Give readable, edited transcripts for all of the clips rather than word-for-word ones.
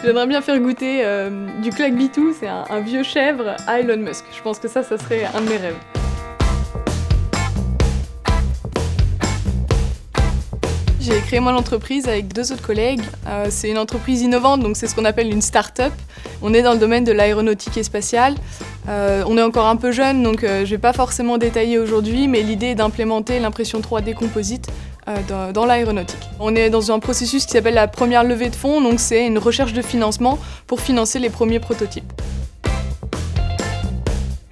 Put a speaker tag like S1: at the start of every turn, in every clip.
S1: J'aimerais bien faire goûter du claque-bitou, c'est un vieux chèvre à Elon Musk. Je pense que ça serait un de mes rêves. J'ai créé mon entreprise avec 2 autres collègues. C'est une entreprise innovante, donc c'est ce qu'on appelle une start-up. On est dans le domaine de l'aéronautique et spatiale. On est encore un peu jeune, donc je ne vais pas forcément détailler aujourd'hui, mais l'idée est d'implémenter l'impression 3D composite dans l'aéronautique. On est dans un processus qui s'appelle la première levée de fonds, donc c'est une recherche de financement pour financer les premiers prototypes.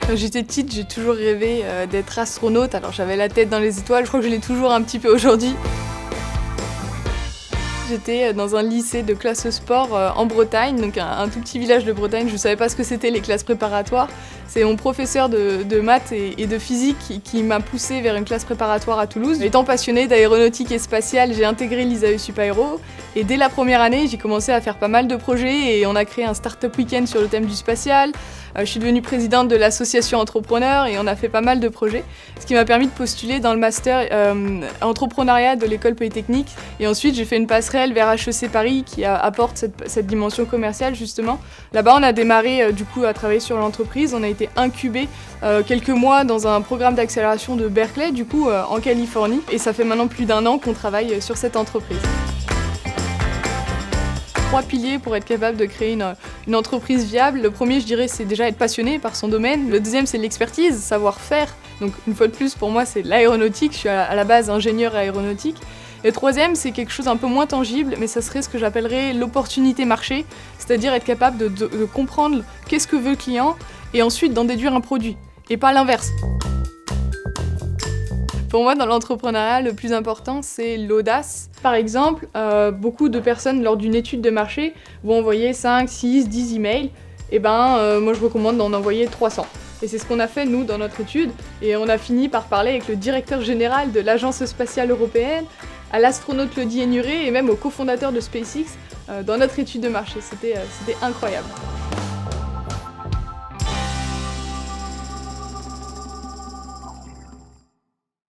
S1: Quand j'étais petite, j'ai toujours rêvé d'être astronaute, alors j'avais la tête dans les étoiles, je crois que je l'ai toujours un petit peu aujourd'hui. J'étais dans un lycée de classe sport en Bretagne, donc un tout petit village de Bretagne. Je ne savais pas ce que c'était les classes préparatoires. C'est mon professeur de maths et de physique qui m'a poussée vers une classe préparatoire à Toulouse. Étant passionnée d'aéronautique et spatiale, j'ai intégré l'ISAE Supaéro. Et dès la première année, j'ai commencé à faire pas mal de projets et on a créé un start-up week-end sur le thème du spatial. Je suis devenue présidente de l'association Entrepreneurs et on a fait pas mal de projets, ce qui m'a permis de postuler dans le master entrepreneuriat de l'école polytechnique. Et ensuite, j'ai fait une passerelle vers HEC Paris qui apporte cette dimension commerciale justement. Là-bas, on a démarré du coup à travailler sur l'entreprise. On a été incubé quelques mois dans un programme d'accélération de Berkeley, du coup en Californie. Et ça fait maintenant plus d'1 an qu'on travaille sur cette entreprise. 3 piliers pour être capable de créer une entreprise viable. Le premier, je dirais, c'est déjà être passionné par son domaine. Le deuxième, c'est l'expertise, savoir-faire. Donc une fois de plus, pour moi, c'est l'aéronautique. Je suis à la base ingénieur aéronautique. Et le troisième, c'est quelque chose un peu moins tangible, mais ça serait ce que j'appellerais l'opportunité marché, c'est-à-dire être capable de comprendre qu'est-ce que veut le client et ensuite d'en déduire un produit, et pas l'inverse. Pour moi, dans l'entrepreneuriat, le plus important, c'est l'audace. Par exemple, beaucoup de personnes, lors d'une étude de marché, vont envoyer 5, 6, 10 emails. Et moi, je recommande d'en envoyer 300. Et c'est ce qu'on a fait, nous, dans notre étude. Et on a fini par parler avec le directeur général de l'Agence spatiale européenne, à l'astronaute Claudie Hénuré et même au cofondateur de SpaceX dans notre étude de marché. C'était incroyable.